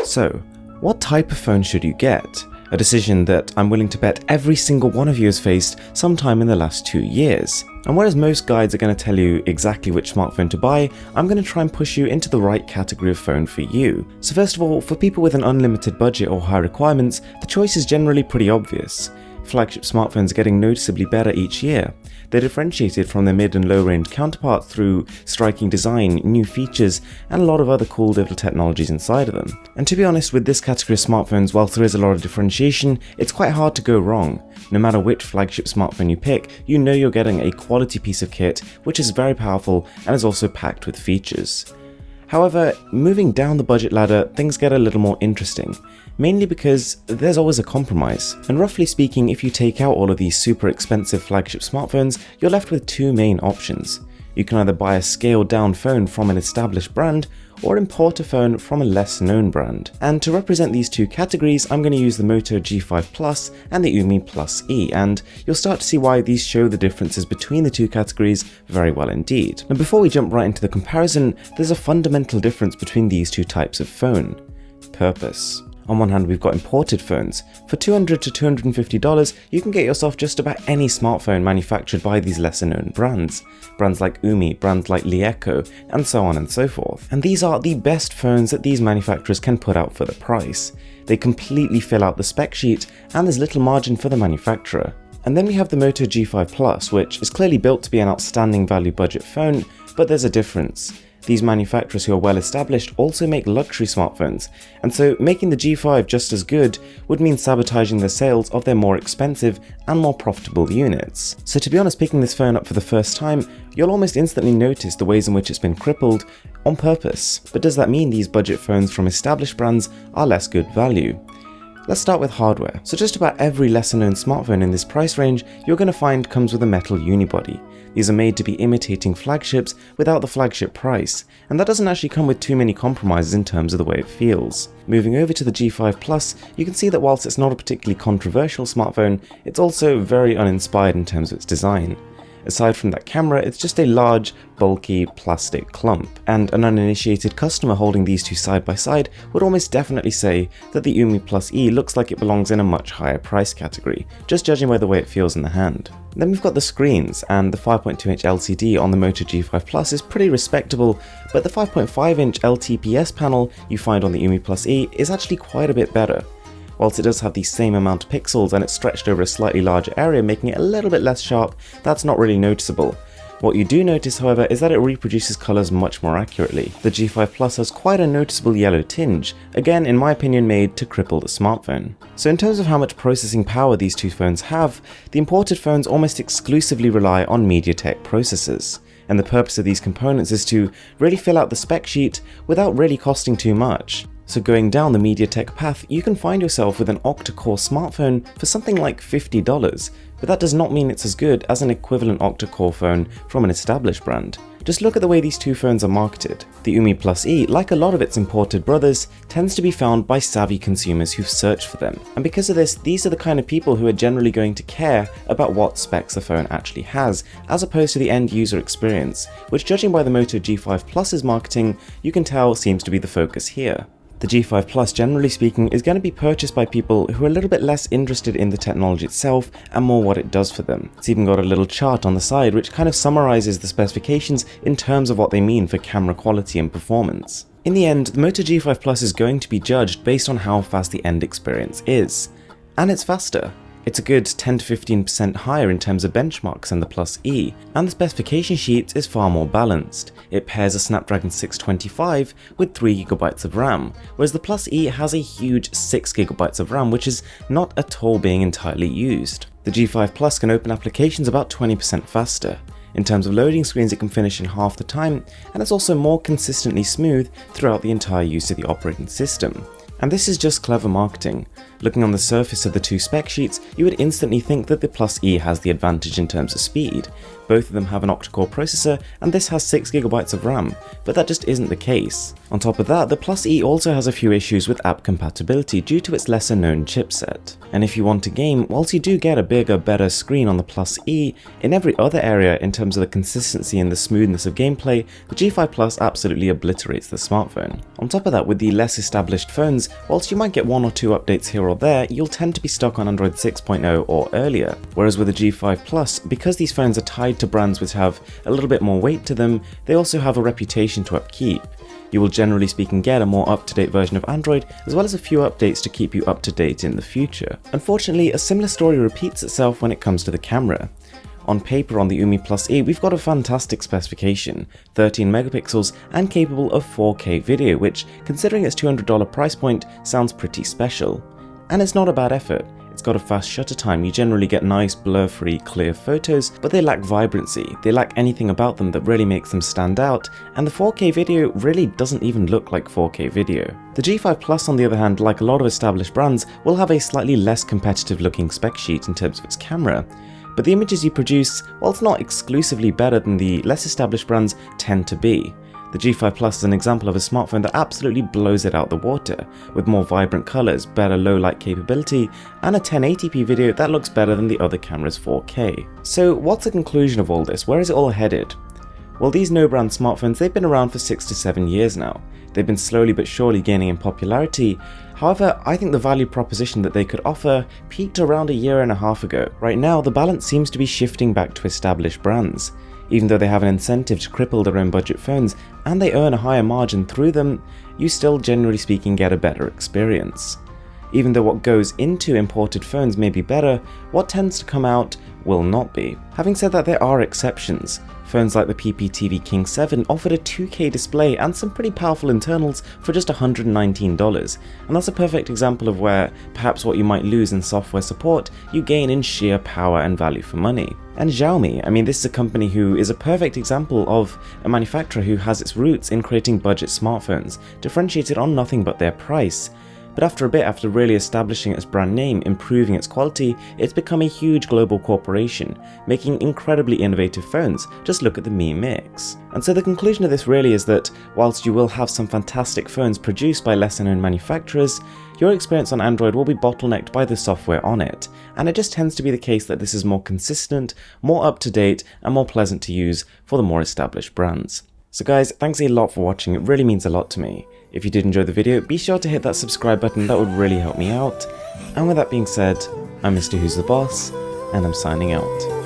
So, what type of phone should you get? A decision that I'm willing to bet every single one of you has faced sometime in the last 2 years. And whereas most guides are going to tell you exactly which smartphone to buy, I'm going to try and push you into the right category of phone for you. So first of all, for people with an unlimited budget or high requirements, the choice is generally pretty obvious. Flagship smartphones are getting noticeably better each year. They're differentiated from their mid and low range counterparts through striking design, new features, and a lot of other cool little technologies inside of them. And to be honest, with this category of smartphones, whilst there is a lot of differentiation, it's quite hard to go wrong. No matter which flagship smartphone you pick, you know you're getting a quality piece of kit which is very powerful and is also packed with features. However, moving down the budget ladder, things get a little more interesting, mainly because there's always a compromise. And roughly speaking, if you take out all of these super expensive flagship smartphones, you're left with two main options. You can either buy a scaled down phone from an established brand, or import a phone from a less known brand. And to represent these two categories, I'm going to use the Moto G5 Plus and the Umi Plus E, and you'll start to see why these show the differences between the two categories very well indeed. Now before we jump right into the comparison, there's a fundamental difference between these two types of phone: purpose. On one hand, we've got imported phones. For $200 to $250, you can get yourself just about any smartphone manufactured by these lesser known brands. Brands like Umi, brands like Lieco, and so on and so forth. And these are the best phones that these manufacturers can put out for the price. They completely fill out the spec sheet, and there's little margin for the manufacturer. And then we have the Moto G5 Plus, which is clearly built to be an outstanding value budget phone, but there's a difference. These manufacturers who are well established also make luxury smartphones, and so making the G5 just as good would mean sabotaging the sales of their more expensive and more profitable units. So to be honest, picking this phone up for the first time, you'll almost instantly notice the ways in which it's been crippled on purpose. But does that mean these budget phones from established brands are less good value? Let's start with hardware. So just about every lesser known smartphone in this price range you're going to find comes with a metal unibody. These are made to be imitating flagships without the flagship price, and that doesn't actually come with too many compromises in terms of the way it feels. Moving over to the G5 Plus, you can see that whilst it's not a particularly controversial smartphone, it's also very uninspired in terms of its design. Aside from that camera, it's just a large, bulky plastic clump, and an uninitiated customer holding these two side by side would almost definitely say that the Umi Plus E looks like it belongs in a much higher price category, just judging by the way it feels in the hand. Then we've got the screens, and the 5.2-inch LCD on the Moto G5 Plus is pretty respectable, but the 5.5-inch LTPS panel you find on the Umi Plus E is actually quite a bit better. Whilst it does have the same amount of pixels and it's stretched over a slightly larger area, making it a little bit less sharp, that's not really noticeable. What you do notice, however, is that it reproduces colours much more accurately. The G5 Plus has quite a noticeable yellow tinge, again in my opinion made to cripple the smartphone. So in terms of how much processing power these two phones have, the imported phones almost exclusively rely on MediaTek processors. And the purpose of these components is to really fill out the spec sheet without really costing too much. So going down the MediaTek path, you can find yourself with an octa-core smartphone for something like $50, but that does not mean it's as good as an equivalent octa-core phone from an established brand. Just look at the way these two phones are marketed. The Umi Plus E, like a lot of its imported brothers, tends to be found by savvy consumers who've searched for them. And because of this, these are the kind of people who are generally going to care about what specs the phone actually has, as opposed to the end user experience, which judging by the Moto G5 Plus's marketing, you can tell seems to be the focus here. The G5 Plus, generally speaking, is going to be purchased by people who are a little bit less interested in the technology itself and more what it does for them. It's even got a little chart on the side which kind of summarizes the specifications in terms of what they mean for camera quality and performance. In the end, the Moto G5 Plus is going to be judged based on how fast the end experience is. And it's faster. It's a good 10 to 15% higher in terms of benchmarks than the Plus E, and the specification sheet is far more balanced. It pairs a Snapdragon 625 with 3GB of RAM, whereas the Plus E has a huge 6GB of RAM, which is not at all being entirely used. The G5 Plus can open applications about 20% faster. In terms of loading screens, it can finish in half the time, and it's also more consistently smooth throughout the entire use of the operating system. And this is just clever marketing. Looking on the surface of the two spec sheets, you would instantly think that the Plus E has the advantage in terms of speed. Both of them have an octa-core processor, and this has 6GB of RAM, but that just isn't the case. On top of that, the Plus E also has a few issues with app compatibility due to its lesser known chipset. And if you want to game, whilst you do get a bigger, better screen on the Plus E, in every other area in terms of the consistency and the smoothness of gameplay, the G5 Plus absolutely obliterates the smartphone. On top of that, with the less established phones, whilst you might get 1 or 2 updates here or there, you'll tend to be stuck on Android 6.0 or earlier. Whereas with the G5 Plus, because these phones are tied to brands which have a little bit more weight to them, they also have a reputation to upkeep. You will generally speaking get a more up-to-date version of Android, as well as a few updates to keep you up to date in the future. Unfortunately, a similar story repeats itself when it comes to the camera. On paper on the Umi Plus E, we've got a fantastic specification, 13 megapixels and capable of 4K video, which, considering its $200 price point, sounds pretty special. And it's not a bad effort. It's got a fast shutter time, you generally get nice blur-free clear photos, but they lack vibrancy, they lack anything about them that really makes them stand out, and the 4K video really doesn't even look like 4K video. The G5 Plus on the other hand, like a lot of established brands, will have a slightly less competitive looking spec sheet in terms of its camera, but the images you produce, while it's not exclusively better than the less established brands tend to be. The G5 Plus is an example of a smartphone that absolutely blows it out the water, with more vibrant colours, better low light capability, and a 1080p video that looks better than the other camera's 4K. So what's the conclusion of all this? Where is it all headed? Well, these no-brand smartphones, they've been around for 6 to 7 years now. They've been slowly but surely gaining in popularity. However, I think the value proposition that they could offer peaked around a year and a half ago. Right now, the balance seems to be shifting back to established brands. Even though they have an incentive to cripple their own budget phones and they earn a higher margin through them, you still generally speaking get a better experience. Even though what goes into imported phones may be better, what tends to come out will not be. Having said that, there are exceptions. Phones like the PPTV King 7 offered a 2K display and some pretty powerful internals for just $119, and that's a perfect example of where perhaps what you might lose in software support, you gain in sheer power and value for money. And Xiaomi, I mean, this is a company who is a perfect example of a manufacturer who has its roots in creating budget smartphones, differentiated on nothing but their price. But after a bit, after really establishing its brand name, improving its quality, it's become a huge global corporation, making incredibly innovative phones. Just look at the Mi Mix. And so the conclusion of this really is that, whilst you will have some fantastic phones produced by lesser known manufacturers, your experience on Android will be bottlenecked by the software on it, and it just tends to be the case that this is more consistent, more up to date, and more pleasant to use for the more established brands. So guys, thanks a lot for watching, it really means a lot to me. If you did enjoy the video, be sure to hit that subscribe button, that would really help me out. And with that being said, I'm Mr. Who's the Boss, and I'm signing out.